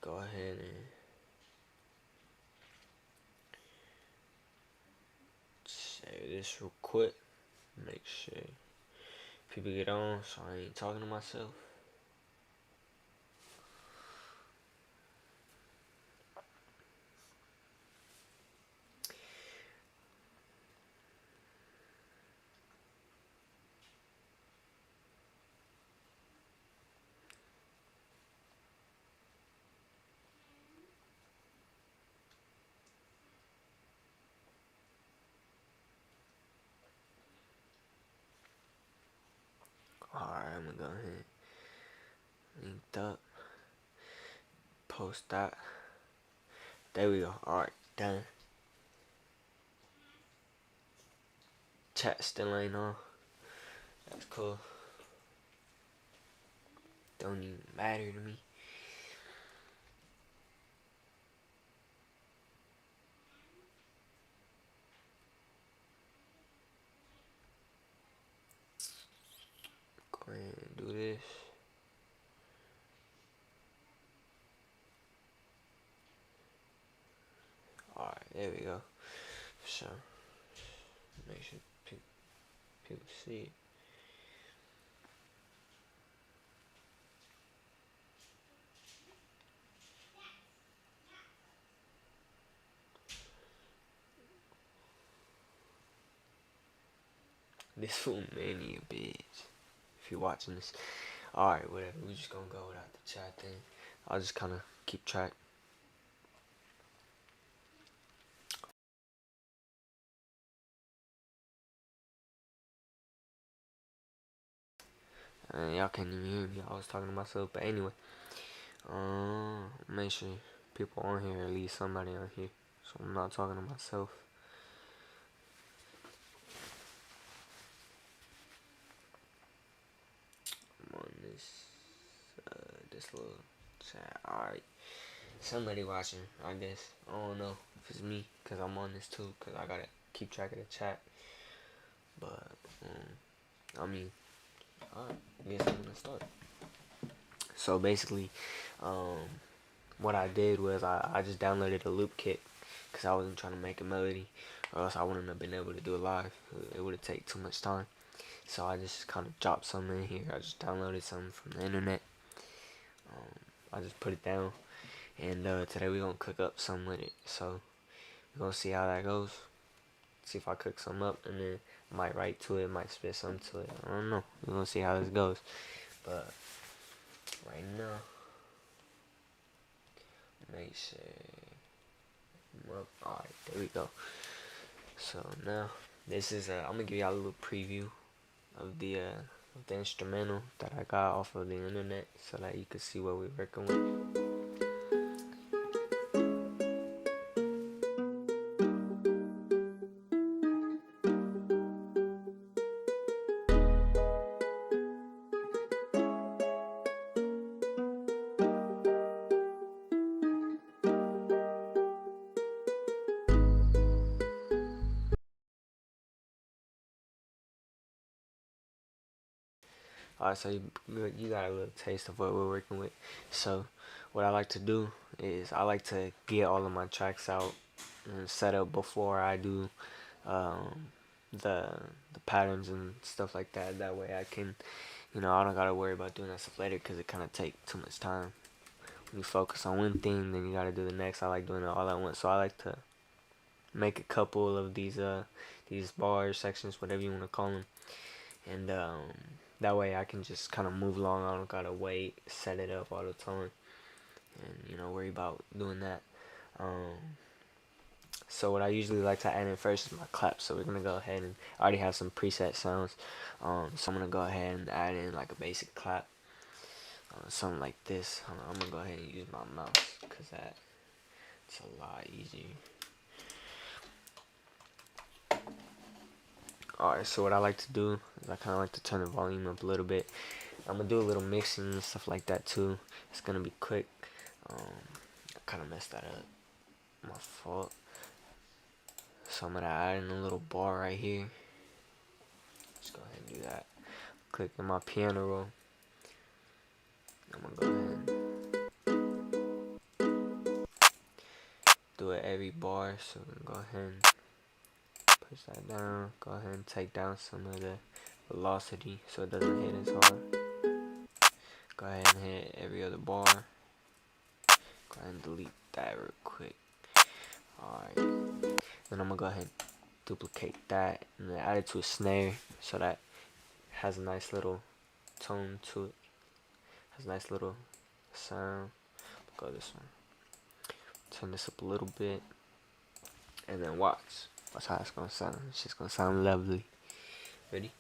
go ahead and say this real quick. Make sure people get on so I ain't talking to myself. Alright, I'm gonna go ahead. Linked up. Post that. There we go. Alright, done. Chat still ain't on. That's cool. Don't even matter to me. Go ahead and do this. Alright, there we go. So, make sure people see it. This fool many a bitch. If you're watching this. Alright, whatever. We just gonna go without the chat thing. I'll just kinda keep track. Y'all can't even hear me. I was talking to myself, but anyway. Make sure people on here, at least somebody on here, so I'm not talking to myself. I'm on this little chat. Alright, somebody watching, I guess. I don't know if it's me, cause I'm on this too, cause I gotta keep track of the chat. But I mean, alright, I guess I'm gonna start. So basically, what I did was I just downloaded a loop kit because I wasn't trying to make a melody, or else I wouldn't have been able to do it live. It would have taken too much time. So I just kind of dropped something in here. I just downloaded something from the internet. I just put it down, and today we're gonna cook up something with it. So we're gonna see how that goes. See if I cook something up, and then I might write to it, might spit something to it. I don't know. We're gonna see how this goes. But right now, make sure. Well, alright, there we go. So now this is I'm gonna give y'all a little preview of the instrumental that I got off of the internet, so that you can see what we're working with. Alright, so you got a little taste of what we're working with. So what I like to do is I like to get all of my tracks out and set up before I do the patterns and stuff like that. That way I can, I don't gotta worry about doing that stuff later, because it kind of take too much time. When you focus on one thing, then you gotta do the next. I like doing it all at once, so I like to make a couple of these bars, sections, whatever you want to call them, and that way I can just kind of move along. I don't gotta wait, set it up all the time, and worry about doing that. So what I usually like to add in first is my clap. So we're gonna go ahead, and I already have some preset sounds. So I'm gonna go ahead and add in like a basic clap, something like this. I'm gonna go ahead and use my mouse, because it's a lot easier. Alright, so what I like to do is I kind of like to turn the volume up a little bit. I'm gonna do a little mixing and stuff like that too. It's gonna be quick. I kind of messed that up. My fault. So I'm gonna add in a little bar right here. Let's go ahead and do that. Click in my piano roll. I'm gonna go ahead do it every bar. So go ahead and push that down. Go ahead and take down some of the velocity so it doesn't hit as hard. Go ahead and hit every other bar. Go ahead and delete that real quick. Alright. Then I'm gonna go ahead and duplicate that and then add it to a snare so that it has a nice little tone to it. Has a nice little sound. Go this one. Turn this up a little bit. And then watch. Watch how it's gonna sound. It's just gonna sound lovely. Ready?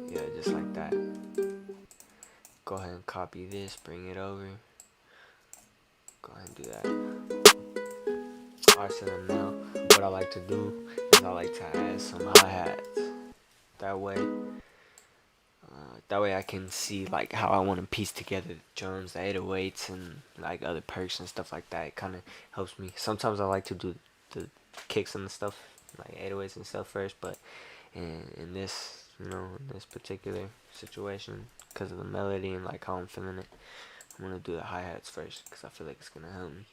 Yeah, just like that. Go ahead and copy this, bring it over. Go ahead and do that. Alright, so then now what I like to do is I like to add some hi-hats. That way I can see like how I want to piece together the drums, the 808s, and like other perks and stuff like that. It kind of helps me. Sometimes I like to do the kicks and stuff, like 808s and stuff first, but in this, in this particular situation, because of the melody and like how I'm feeling it, I'm gonna do the hi-hats first because I feel like it's gonna help me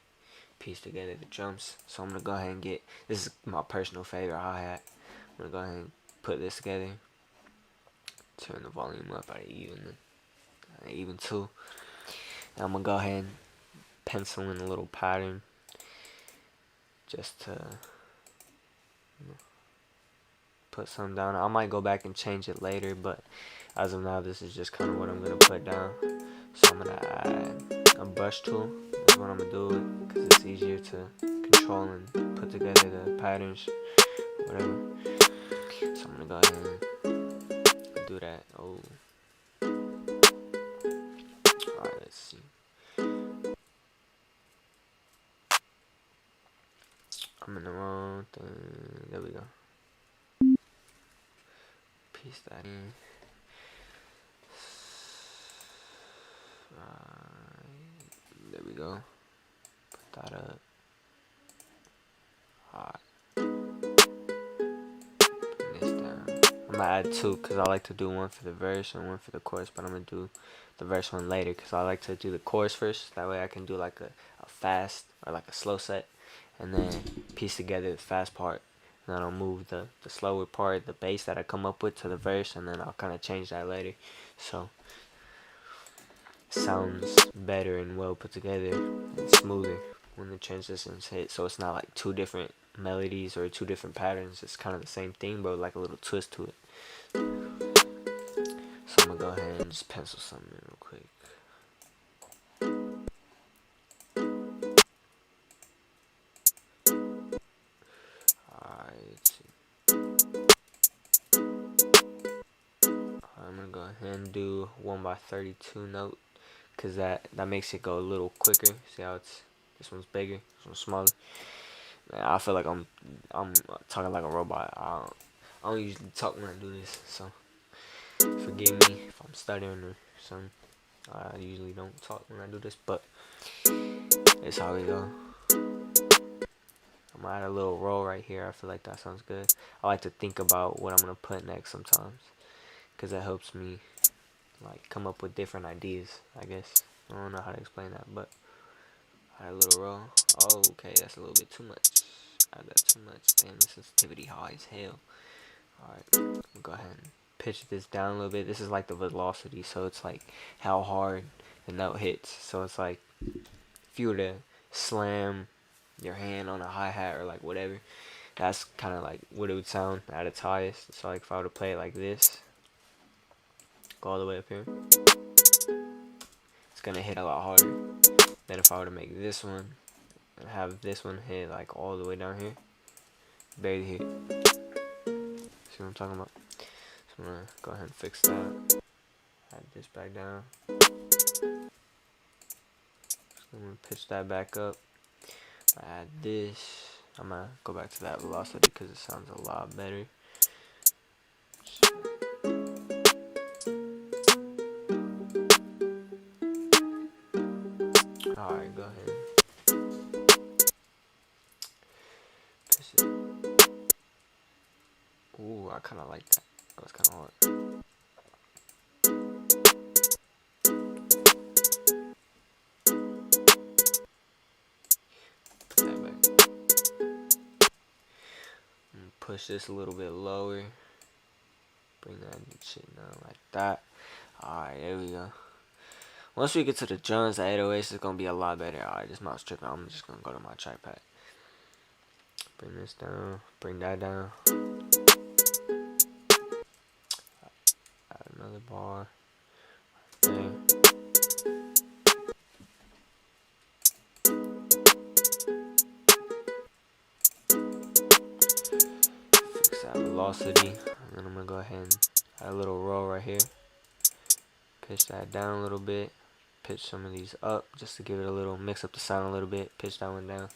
piece together the drums. So I'm gonna go ahead and get, this is my personal favorite hi-hat. I'm gonna go ahead and put this together. Turn the volume up at even 2. And I'm gonna go ahead and pencil in a little pattern just to put some down. I might go back and change it later, but as of now, this is just kind of what I'm gonna put down. So I'm gonna add a brush tool. That's what I'm gonna do because it's easier to control and put together the patterns, whatever. So I'm gonna go ahead and do that. Oh. Alright, let's see. I'm in the wrong thing. There we go. Piece that in. There we go. Put that up. Alright. Bring this down. I'm gonna add 2 because I like to do one for the verse and one for the chorus, but I'm gonna do the verse one later because I like to do the chorus first. That way I can do like a fast or like a slow set and then piece together the fast part. And then I'll move the slower part, the bass that I come up with, to the verse, and then I'll kind of change that later. So it sounds better and well put together and smoother when the transitions hit. So it's not like 2 different melodies or 2 different patterns. It's kind of the same thing, but with like a little twist to it. So I'm gonna go ahead and just pencil something in real quick. I'm gonna go ahead and do 1/32 note because that makes it go a little quicker. See how this one's bigger, this one's smaller. Man, I feel like I'm talking like a robot. I don't usually talk when I do this, so forgive me if I'm stuttering or something. I usually don't talk when I do this, but it's how we go. I'm gonna add a little roll right here. I feel like that sounds good. I like to think about what I'm gonna put next sometimes because that helps me like come up with different ideas, I guess. I don't know how to explain that, but add a little roll. Oh, okay, that's a little bit too much. Add that too much. Damn, the sensitivity high as hell. Alright, I'm gonna go ahead and pitch this down a little bit. This is like the velocity, so it's like how hard the note hits. So it's like if you were to slam your hand on a hi-hat or like whatever, that's kind of like what it would sound at its highest. So like if I were to play it like this, go all the way up here, it's gonna hit a lot harder than if I were to make this one and have this one hit like all the way down here, barely hit. See what I'm talking about? So I'm gonna go ahead and fix that. Add this back down. So I'm gonna pitch that back up. Add this. I'm gonna go back to that velocity because it sounds a lot better. Alright, go ahead. Push it. Ooh, I kinda like that. That was kinda hard. push this a little bit lower. Bring that shit down like that. Alright, there we go. Once we get to the drums, the 808s is gonna be a lot better. Alright, this mouse tripping. I'm just gonna go to my tripod. Bring this down. Bring that down. Add another bar. There. Fix that velocity. And then I'm gonna go ahead and add a little roll right here. Pitch that down a little bit. Pitch some of these up just to give it a little, mix up the sound a little bit. Pitch that one down.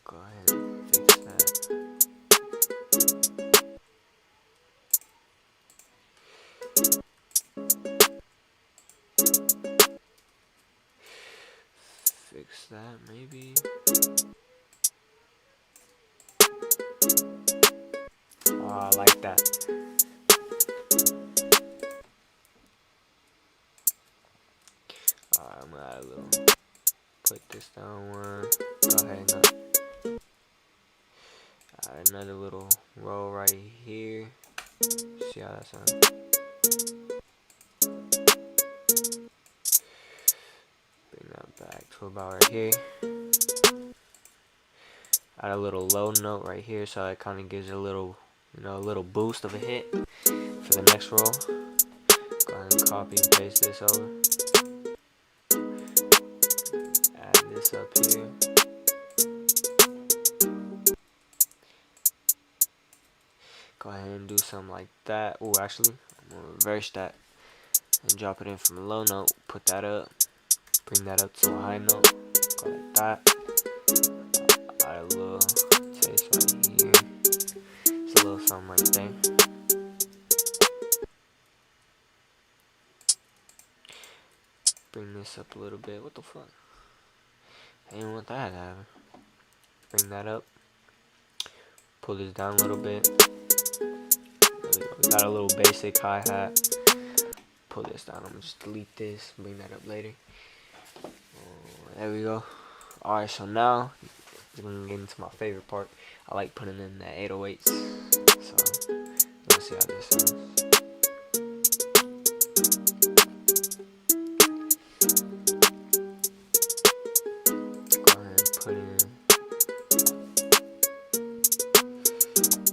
Go ahead and fix that. Fix that maybe. Oh, I like that. Alright, I'm gonna add a little. Put this down one. Go ahead and add another little roll right here. See how that sounds. Bring that back to about right here. Add a little low note right here so it kind of gives it a little, a little boost of a hit for the next roll. Go ahead and copy and paste this over. Add this up here. Go ahead and do something like that. Oh, actually, I'm gonna reverse that and drop it in from a low note. Put that up. Bring that up to a high note. Go like that. Add a little taste right here. It's a little something right there. Bring this up a little bit. What the fuck? I didn't want that to happen. Bring that up. Pull this down a little bit. We got a little basic hi-hat. Pull this down. I'm gonna just delete this. Bring that up later. There we go. Alright, so now we're gonna get into my favorite part. I like putting in the 808s. So let's see how this sounds. Go ahead and put in.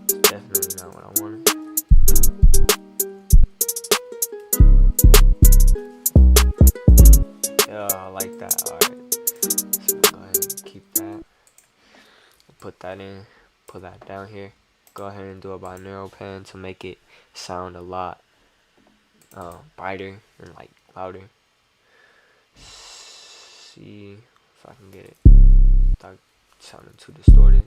It's definitely not what I wanted. Yeah, I like that. Alright. So go ahead and keep that. Put that in. Put that down here. Go ahead and do a binaural pan to make it sound a lot brighter and like louder. See if I can get it without sounding too distorted.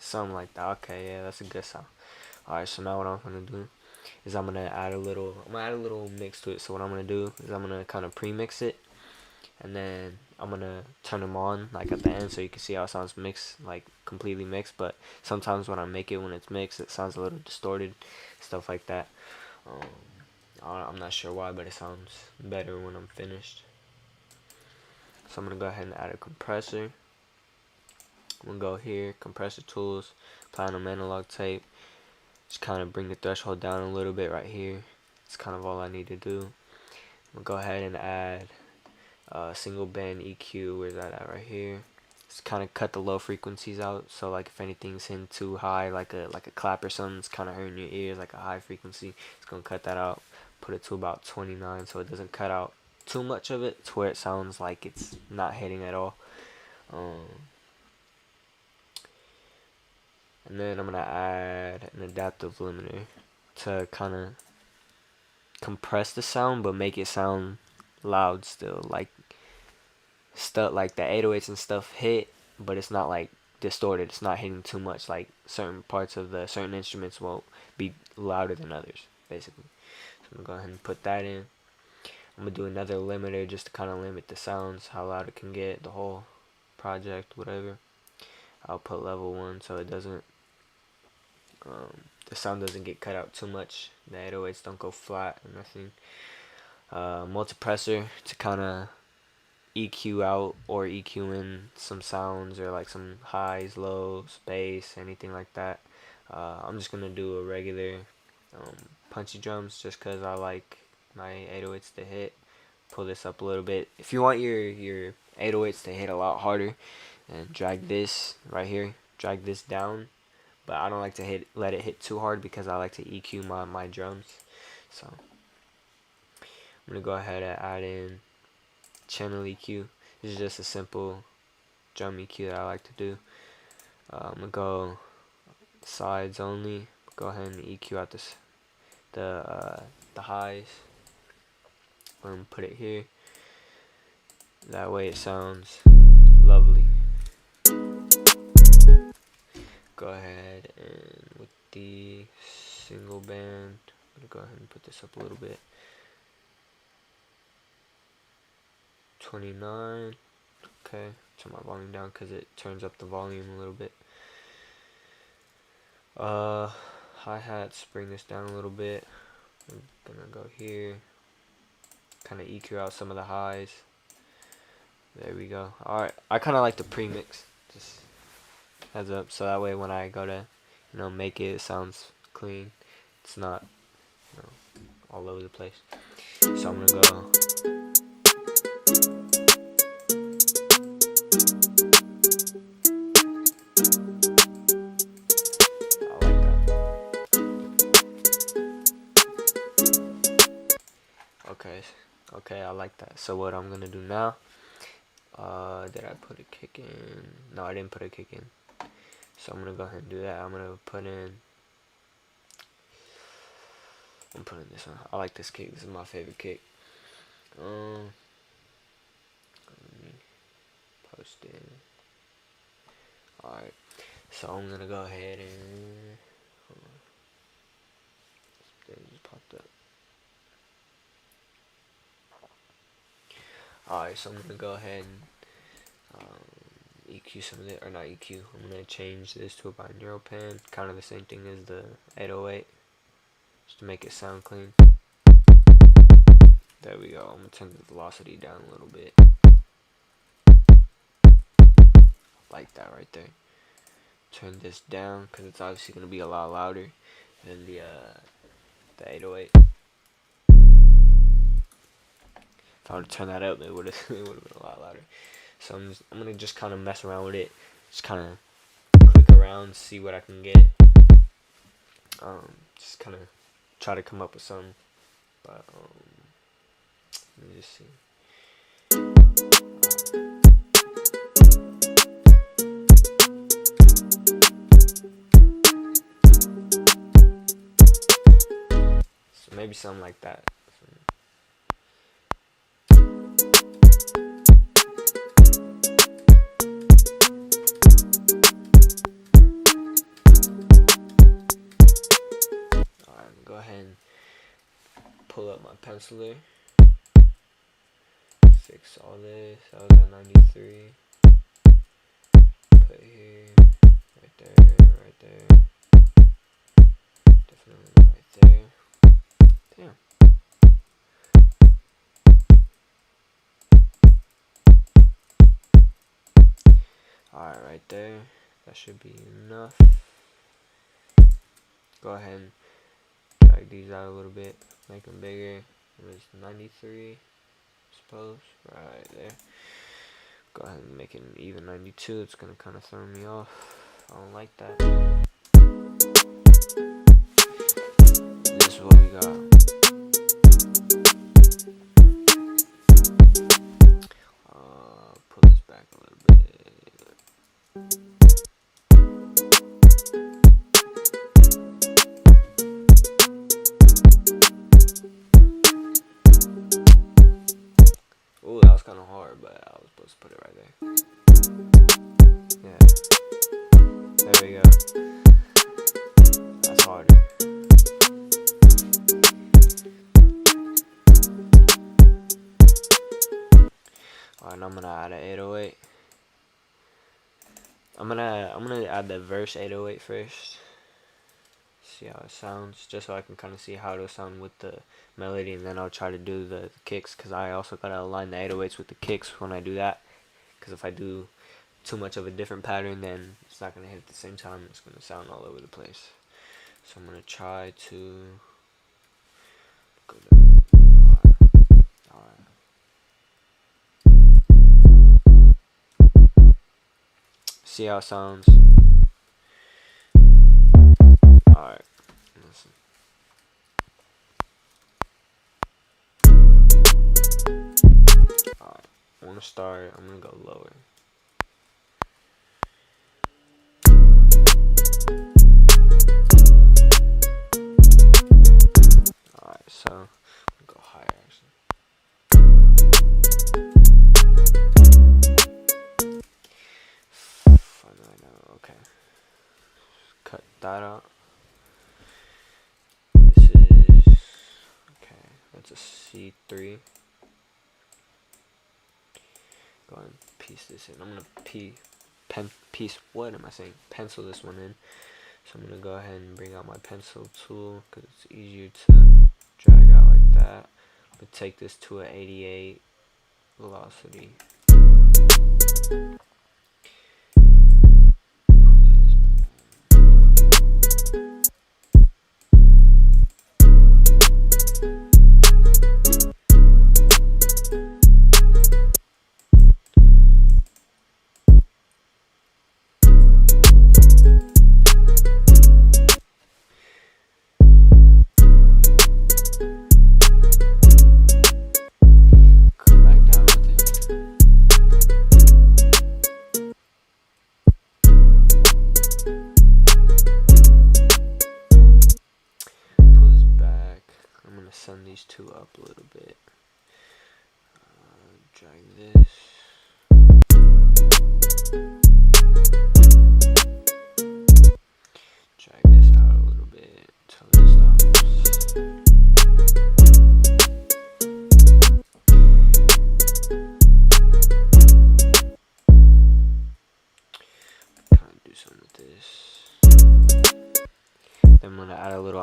Something like that. Okay, yeah, that's a good sound. Alright, so now what I'm gonna do is I'm gonna add a little mix to it. So what I'm gonna do is I'm gonna kind of pre-mix it, and then I'm gonna turn them on like at the end so you can see how it sounds mixed, like completely mixed. But sometimes when I make it, when it's mixed, it sounds a little distorted, stuff like that. I'm not sure why, but it sounds better when I'm finished. So I'm gonna go ahead and add a compressor. I'm gonna go here, compressor tools, platinum analog tape. Just kind of bring the threshold down a little bit right here. It's kind of all I need to do. I'm gonna go ahead and add single band EQ. Where's that at? Right here. Just kind of cut the low frequencies out. So like if anything's hitting too high, like a clap or something, it's kind of hurting your ears, like a high frequency. It's gonna cut that out. Put it to about 29, so it doesn't cut out too much of it, to where it sounds like it's not hitting at all. And then I'm gonna add an adaptive limiter to kind of compress the sound but make it sound loud still, like stuff like the 808s and stuff hit, but it's not like distorted. It's not hitting too much. Like certain parts of the certain instruments won't be louder than others, basically. So I'm gonna go ahead and put that in. I'm gonna do another limiter just to kind of limit the sounds, how loud it can get, the whole project, whatever. I'll put level 1 so it doesn't the sound doesn't get cut out too much. The 808s don't go flat or nothing. Multipressor to kind of EQ out or EQ in some sounds or like some highs, lows, bass, anything like that. I'm just gonna do a regular punchy drums just because I like my 808s to hit. Pull this up a little bit. If you want your 808s to hit a lot harder, and drag this right here, drag this down. But I don't like to let it hit too hard because I like to EQ my drums. So I'm gonna go ahead and add in channel EQ. This is just a simple drum EQ that I like to do. I'm gonna go sides only. Go ahead and EQ out the highs. I'm gonna put it here. That way it sounds lovely. Go ahead and with the single band, I'm gonna go ahead and put this up a little bit. 29. Okay, turn my volume down because it turns up the volume a little bit. Hi-hats, bring this down a little bit. I'm gonna go here, kind of EQ out some of the highs. There we go. Alright, I kind of like to pre-mix, just heads up, so that way when I go to, make it, it sounds clean. It's not, all over the place. So I'm gonna go. Okay, I like that. So what I'm gonna do now, did I put a kick in? No, I didn't put a kick in. So I'm gonna go ahead and do that. I'm putting this one. I like this kick. This is my favorite kick. Let me post it. Alright, so I'm gonna go ahead and it just popped up. Alright, so I'm gonna go ahead and EQ some of it, or not EQ. I'm gonna change this to a binaural pen, kind of the same thing as the 808, just to make it sound clean. There we go. I'm gonna turn the velocity down a little bit. Like that right there. Turn this down because it's obviously gonna be a lot louder than the 808. If I were to turn that up, it would have been a lot louder. So I'm gonna just kind of mess around with it, just kind of click around, see what I can get. Just kind of try to come up with something. But let me just see. So maybe something like that. Go ahead and pull up my penciler, fix all this. I was at 93. Put here, right there, definitely right there. Damn. Alright, right there. That should be enough. Go ahead and drag these out a little bit, make them bigger. It was 93, I suppose, right there. Go ahead and make it an even 92. It's gonna kind of throw me off. I don't like that. This is what we got. Pull this back a little bit. Ooh, that was kind of hard, but I was supposed to put it right there. Yeah. There we go. That's harder. Alright, now I'm gonna add an 808. I'm gonna add the verse 808 first. see how it sounds, just so I can kind of see how it'll sound with the melody, and then I'll try to do the kicks, because I also gotta align the 808s with the kicks when I do that, because if I do too much of a different pattern, then it's not gonna hit at the same time. It's gonna sound all over the place. So I'm gonna try to go to alright. See how it sounds. Alright, listen. Alright, I wanna start, I'm gonna go lower. Alright, so I'm gonna go higher actually. Okay. Cut that out. This is okay. That's a C3. Go ahead and piece this in. I'm gonna pencil this one in. So I'm gonna go ahead and bring out my pencil tool because it's easier to drag out like that. I'm gonna take this to an 88 velocity. Send these two up a little bit. Drag this. Drag this out a little bit till it stops. Kind of do something with this. Then I'm gonna add a little.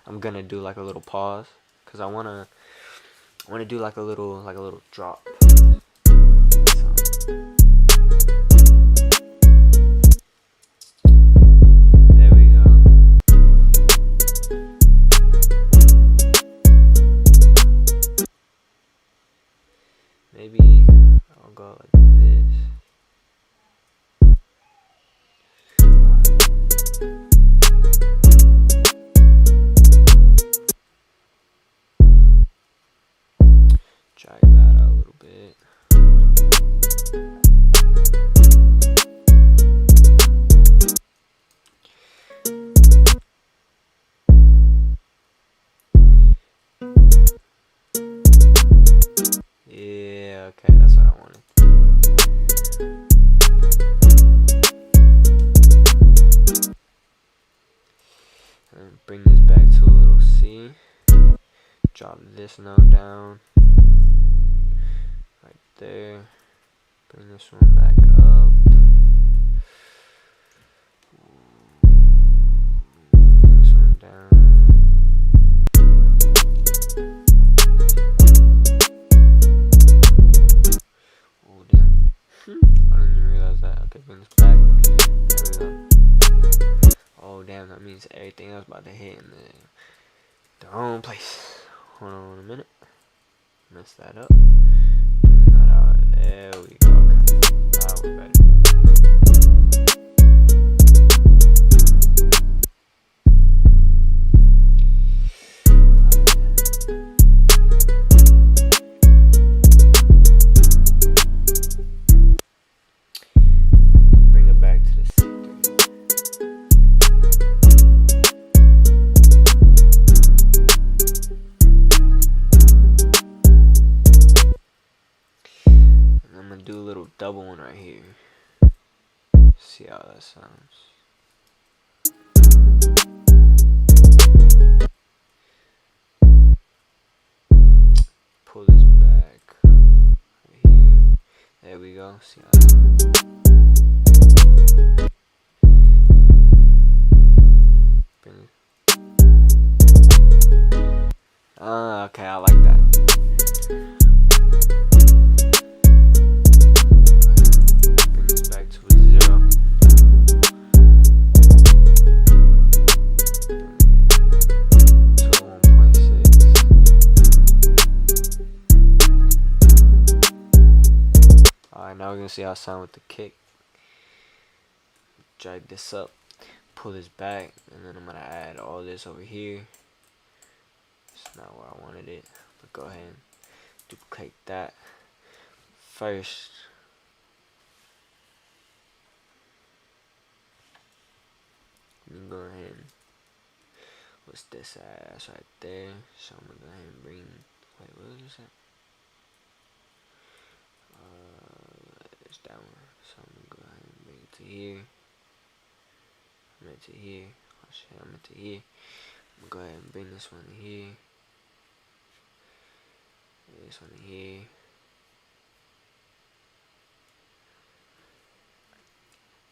I'm gonna do like a little pause because I wanna do like a little drop. So. There we go. Maybe I'll go like this. Drag that out a little bit. Yeah, okay, that's what I wanted. And bring this back to a little C. Drop this note down. Right there. Bring this one back up. Bring this one down. Oh damn. I didn't even realize that. Okay, bring this back. There we go. Oh damn, that means everything else about to hit in the wrong place. Hold on a minute. Mess that up. Bring that out. There we go. Okay. Now we're better. Bring it back to the C3. I'm gonna do a little double one right here. See how that sounds. Pull this back right here. There we go. See how that sounds. Okay, I like that. Bring this back to a 0. To a 1.6. Alright, now we're gonna see how it sounds with the kick. Drag this up, pull this back, and then I'm gonna add all this over here. It's not where I wanted it, but go ahead and duplicate that first. And go ahead and, what's this at? That's right there. So I'm gonna go ahead and bring, wait, what was this at? It's that one. So I'm gonna go ahead and bring it to here. I'm into here. Oh shit, I'm into here. I'm gonna go ahead and bring this one here. This one here.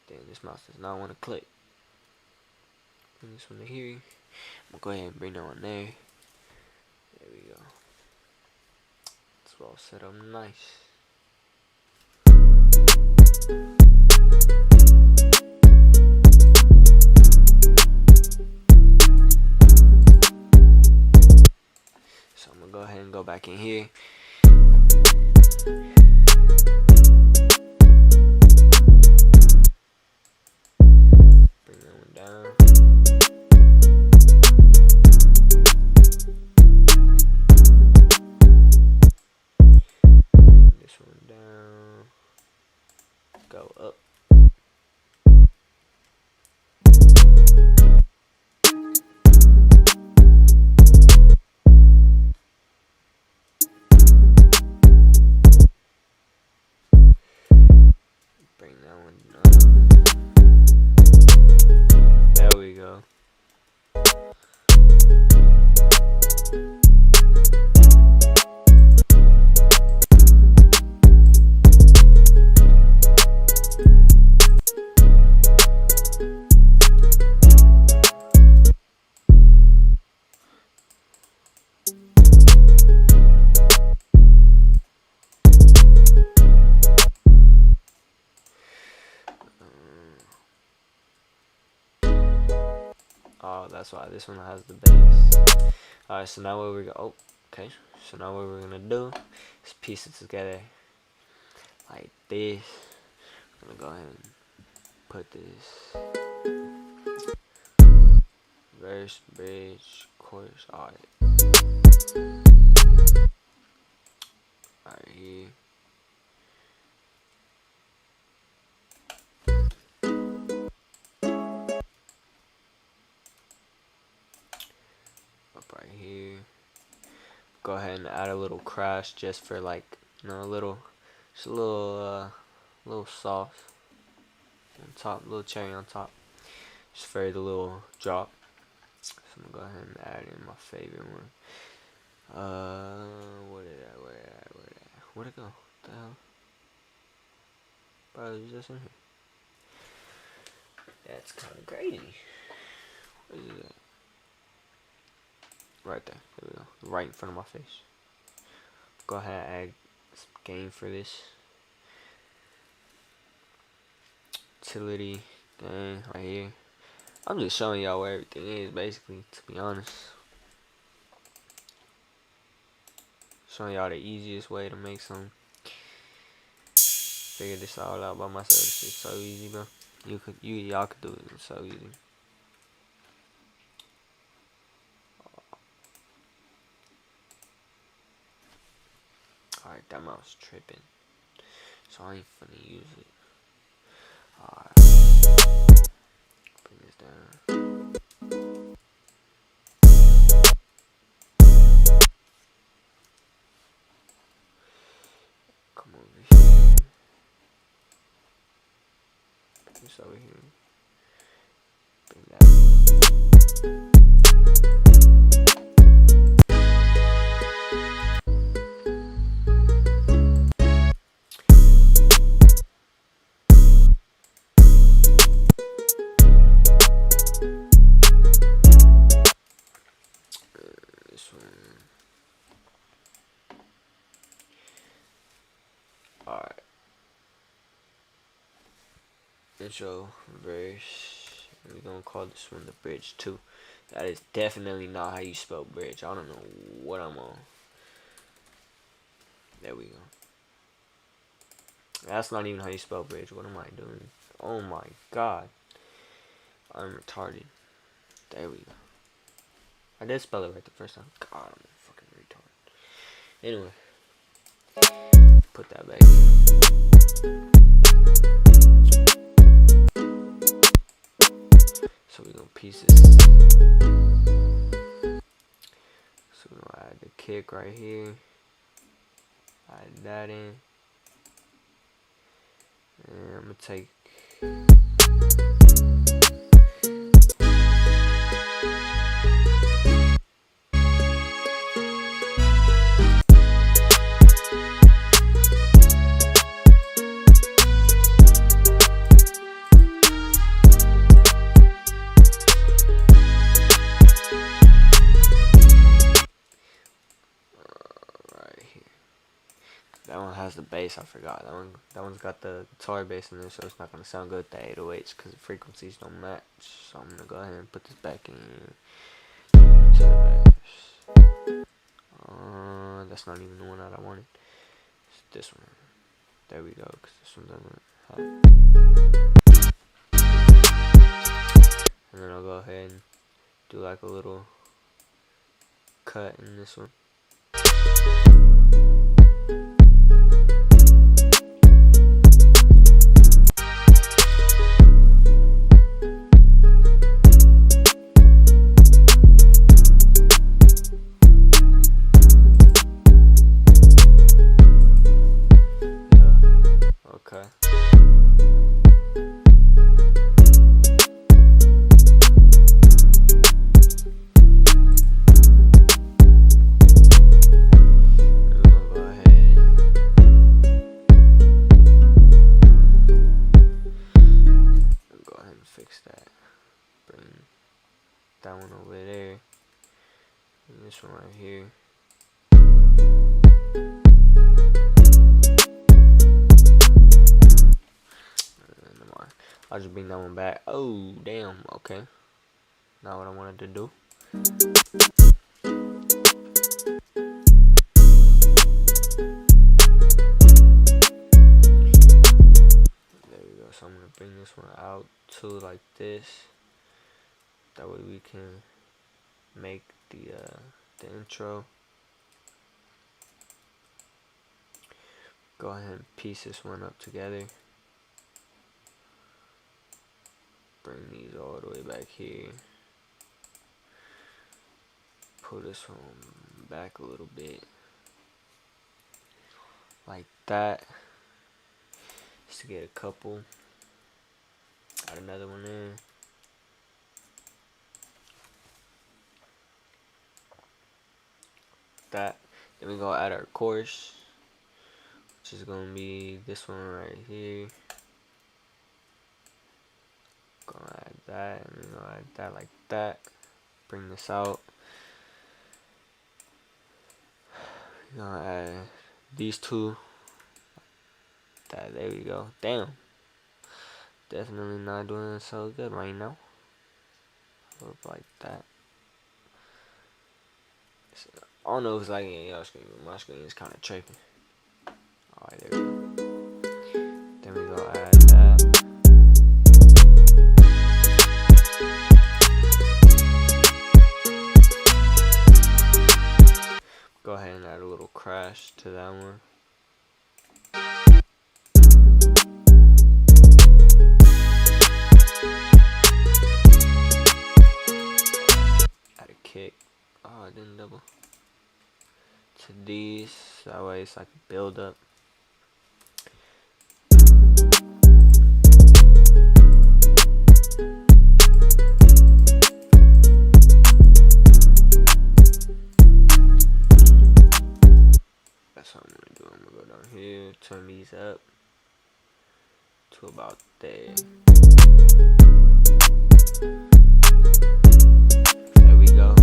Damn, this mouse does not want to click. Bring this one to here. I'm gonna go ahead and bring that one there. There we go. It's all set up nice. So I'm gonna go ahead and go back in here. Bring that one down. Bring this one down. Go up. Bring that one up. There we go. Oh, that's why this one has the bass. Alright, so now what we're gonna, okay. So now what we're gonna do is piece it together like this. I'm gonna go ahead and put this verse, bridge, chorus. Alright. Right here. Right here. Go ahead and add a little crash just for like, you know, just a little sauce on top, little cherry on top, just for the little drop. So I'm gonna go ahead and add in my favorite one. Where'd it go? What the hell? Probably just in here. That's kind of crazy. Where is it at? Right there. There we go. Right in front of my face. Go ahead and add some gain for this. Utility gain right here. I'm just showing y'all where everything is, basically, to be honest. Showing y'all the easiest way to make some. Figure this all out by myself. This shit's so easy, bro. Y'all could do it. It's so easy. Alright, that mouse tripping, so I ain't finna use it. Alright, bring this down. Come over here. Bring this over here. Bring that. This one. intro verse. We're gonna call this one the bridge 2. That is definitely not how you spell bridge. I don't know what I'm on. There we go. That's not even how you spell bridge. What am I doing? Oh my god. I'm retarded. There we go. I did spell it right the first time. God, I'm a fucking retard. Anyway. Put that back. So we're gonna piece this. So we're gonna add the kick right here. Add that in. And I'm gonna take that one has the bass. I forgot that one's got the guitar bass in there, so it's not gonna sound good with the 808s because the frequencies don't match. So I'm gonna go ahead and put this back in to the verse. That's not even the one that I wanted. It's this one. There we go, because this one doesn't have. And then I'll go ahead and do like a little cut in this one. Okay. Fix that. Bring that one over there. And this one right here. I'll just bring that one back. Oh, damn. Okay. Not what I wanted to do. So I'm gonna bring this one out to like this. That way we can make the intro. Go ahead and piece this one up together. Bring these all the way back here. Pull this one back a little bit. Like that. Just to get a couple. Add another one in. That. Then we gonna add our chorus, which is gonna be this one right here. Gonna add that, and then gonna add that like that. Bring this out. Gonna add these two. That, there we go. Damn. Definitely not doing so good right now. Look like that. I don't know if it's like in y'all screen, but my screen is kind of tripping. Alright, there we go. Then we go add that. Go ahead and add a little crash to that one. Add a kick. Oh, I didn't double. To these, that way it's like a build up. That's what I'm gonna do. I'm gonna go down here, turn these up to about there. There we go.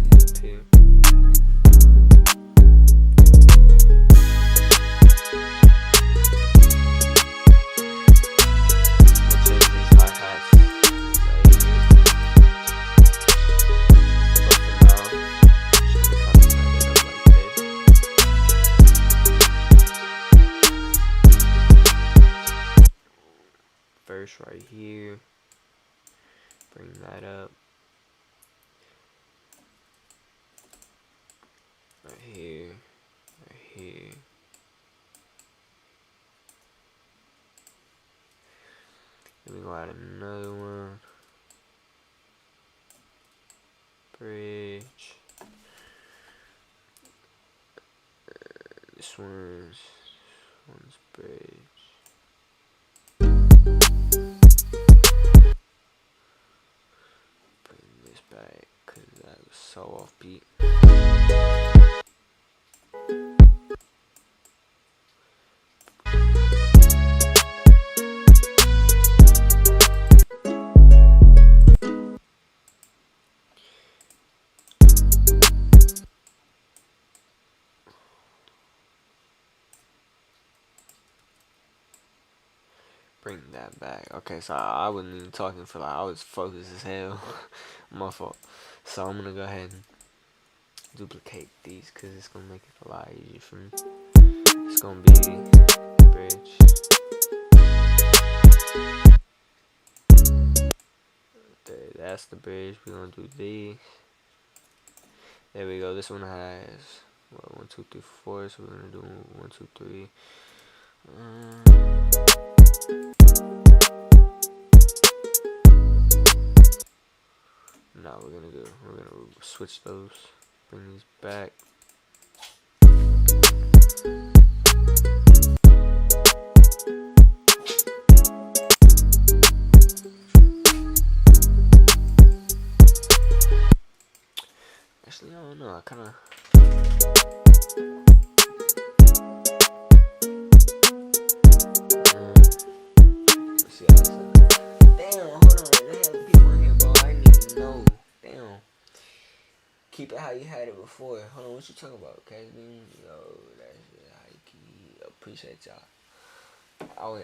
These up here. verse right here. Bring that up. Right here. Right here. Then we go add another one. Bridge. This one's bridge. Bring this back because that was so offbeat. Bring that back. Okay, so I wasn't even talking for like I was focused as hell. My fault. So I'm gonna go ahead and duplicate these because it's gonna make it a lot easier for me. It's gonna be bridge. There, that's the bridge. We're gonna do these. There we go. This one has what, 1, 2, 3, 4. So we're gonna do 1, 2, 3. Now we're gonna switch those. Bring these back. Actually, I don't know. I kind of. Let's see how that's at. Damn, hold on. They have people in here, bro. I didn't even know. Damn. Keep it how you had it before. Hold on, what you talking about, Casmin? Yo, that's how you keep. Appreciate y'all.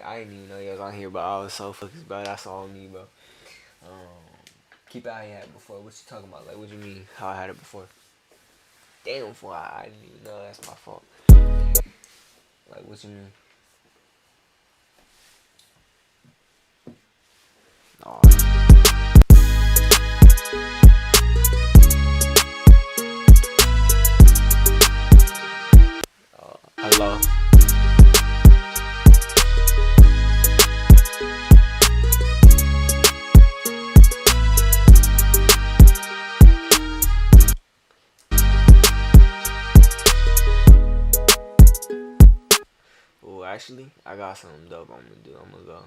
I didn't even know you was on here, but I was so focused, bro. That's all me, bro. Keep it how you had it before. What you talking about? Like, what you mean? How I had it before? Damn, before I didn't even know. That's my fault. Like, what you mean? Oh. Hello. Well, actually, I got something dope I'm gonna do. I'm gonna go.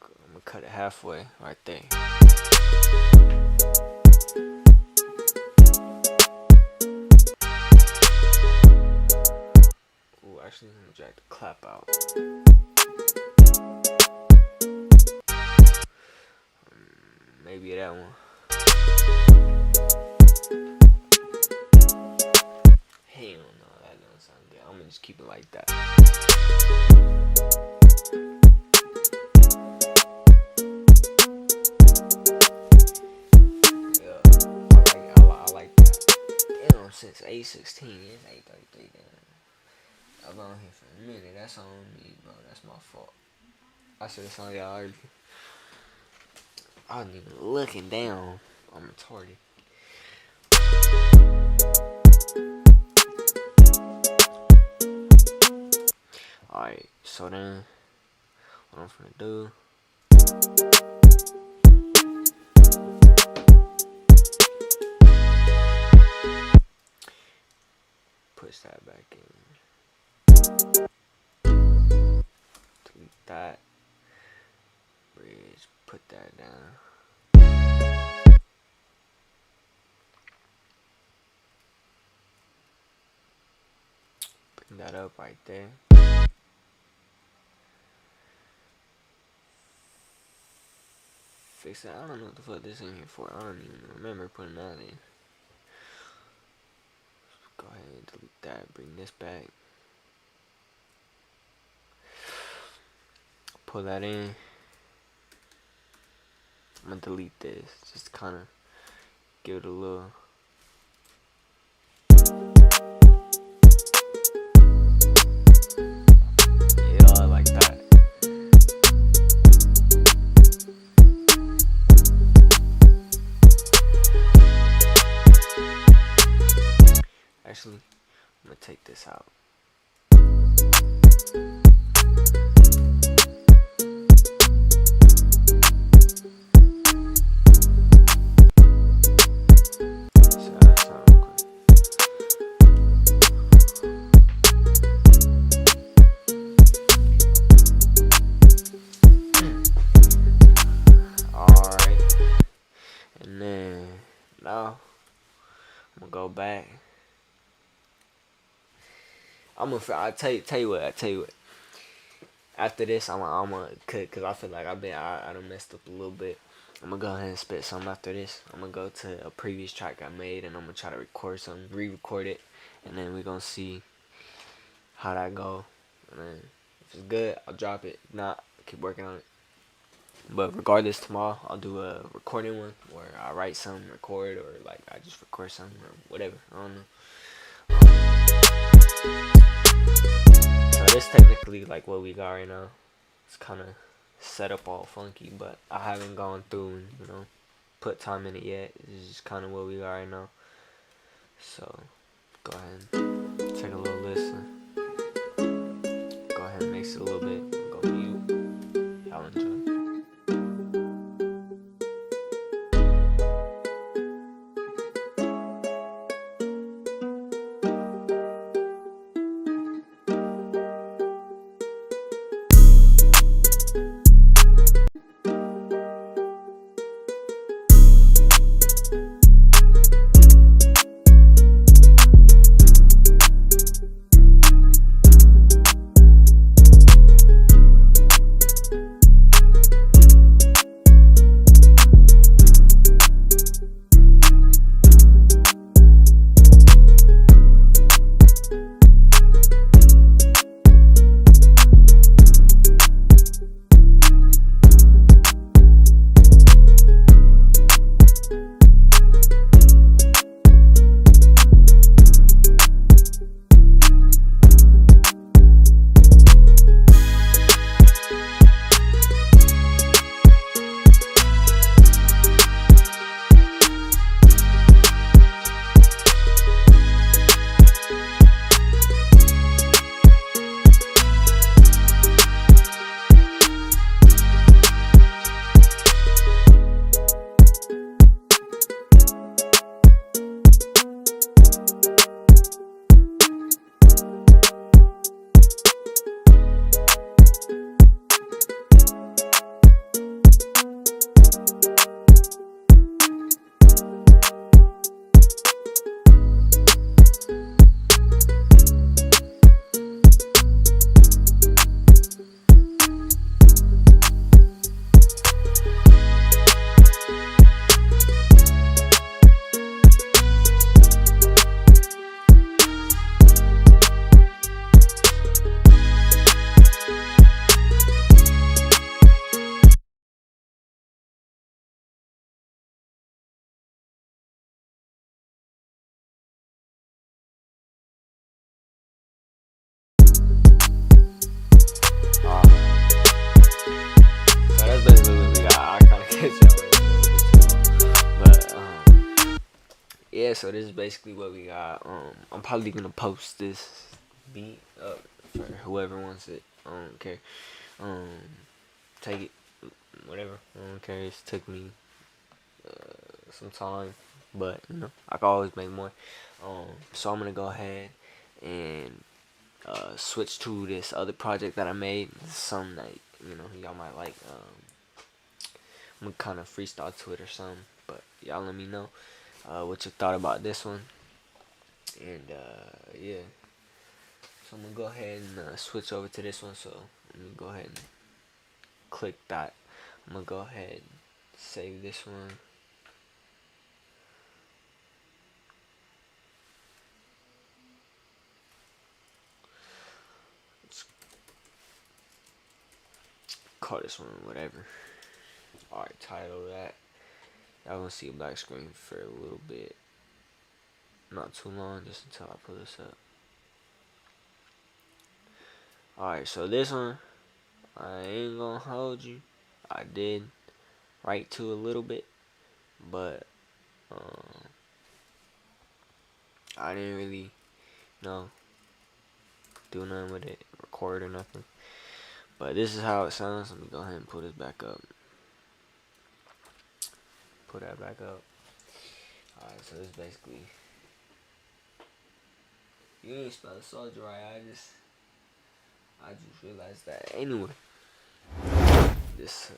I'm gonna cut it halfway right there. Ooh, actually, I'm gonna drag the clap out. Maybe that one. Hell no, that don't sound good. I'm gonna just keep it like that. Yeah, I like that. Damn, since 8:16, it's 8:33. I've been on here for a minute. That's on me, bro. That's my fault. I should have saw y'all earlier. I wasn't even looking down. I'm retarded. Alright, so then, what I'm finna do. Push that back in. Delete that. Bridge, put that down. Bring that up right there. Fix that. I don't know what the fuck this in here for. I don't even remember putting that in. Go ahead and delete that. Bring this back. Pull that in. I'm gonna delete this. Just kind of give it a little Yeah, like that. Actually, I'm gonna take this out. So that's not real quick. Alright. And then now I'm gonna go back. I tell you what. After this, I'm gonna cut because I feel like I done messed up a little bit. I'm gonna go ahead and spit something after this. I'm gonna go to a previous track I made and I'm gonna try to record something, re-record it, and then we're gonna see how that go. And then if it's good, I'll drop it. If not, keep working on it. But regardless, tomorrow I'll do a recording one where I write something, record, or like I just record something or whatever. I don't know. So this technically like what we got right now. It's kind of set up all funky, but I haven't gone through and put time in it yet. It's just kind of what we got right now. So go ahead and take a little listen. Go ahead and mix it a little bit. Go mute. Y'all enjoy. Yeah, so this is basically what we got. I'm probably gonna post this beat up for whoever wants it. I don't care. Um, take it, whatever. I don't care. It took me some time, but I can always make more. So I'm gonna go ahead and switch to this other project that I made. Some that y'all might like. I'm gonna kind of freestyle to it or something, but y'all let me know what you thought about this one. And yeah, so I'm gonna go ahead and switch over to this one. So let me go ahead and click that. I'm gonna go ahead and save this one. Let's call this one whatever. Alright, title that. Y'all gonna see a black screen for a little bit. not too long, just until I pull this up. Alright, so this one, I ain't gonna hold you. I did write to a little bit, but I didn't really, do nothing with it, record or nothing. But this is how it sounds. Let me go ahead and pull this back up. Put that back up. Alright, so this basically, you ain't spell Soulja right. I just realized that. Anyway, this.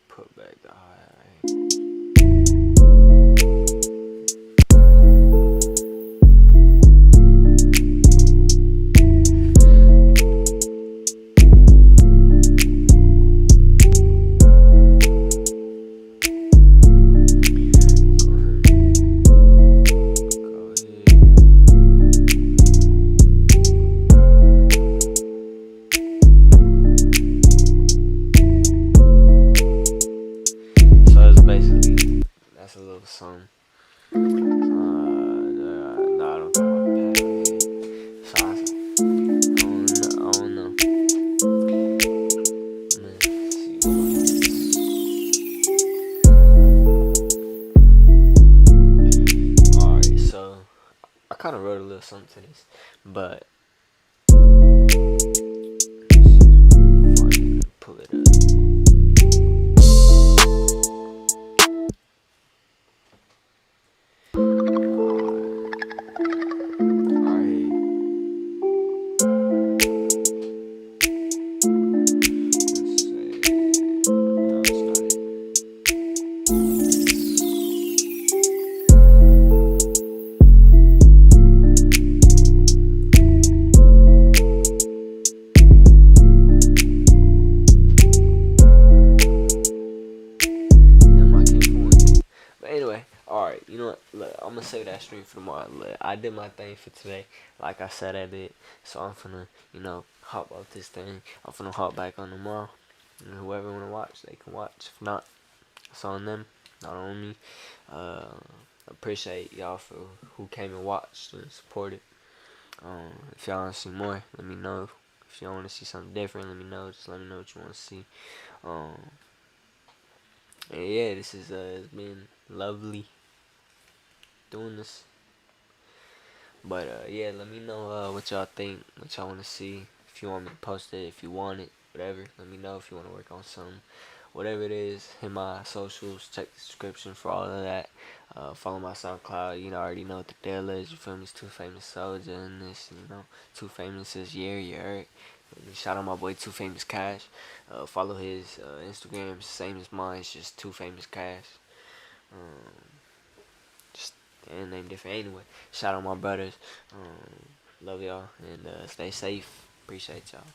Put back the high. Basically, that's a little song. No, I don't got my pad. So I don't know. Alright, so I kind of wrote a little something to this, but pull it up. Anyway, alright, you know what? Look, I'm gonna save that stream for tomorrow. Look, I did my thing for today, like I said I did. So I'm finna, hop off this thing. I'm finna hop back on tomorrow. And whoever wanna watch, they can watch. If not, it's on them, not on me. Appreciate y'all for who came and watched and supported. If y'all wanna see more, let me know. If y'all wanna see something different, let me know. Just let me know what you wanna see. And yeah, this is it's been lovely doing this. But yeah, let me know what y'all think, what y'all want to see. If you want me to post it, if you want it, whatever. Let me know if you want to work on something. Whatever it is, hit my socials, check the description for all of that. Follow my SoundCloud, already know what the deal is. You feel me? It's 2famous Soulja and this, 2famous is you heard. Shout out my boy 2famous Cash. Follow his Instagram, same as mine. It's just 2famous Cash. Just name different. Anyway, shout out my brothers. Love y'all and stay safe. Appreciate y'all.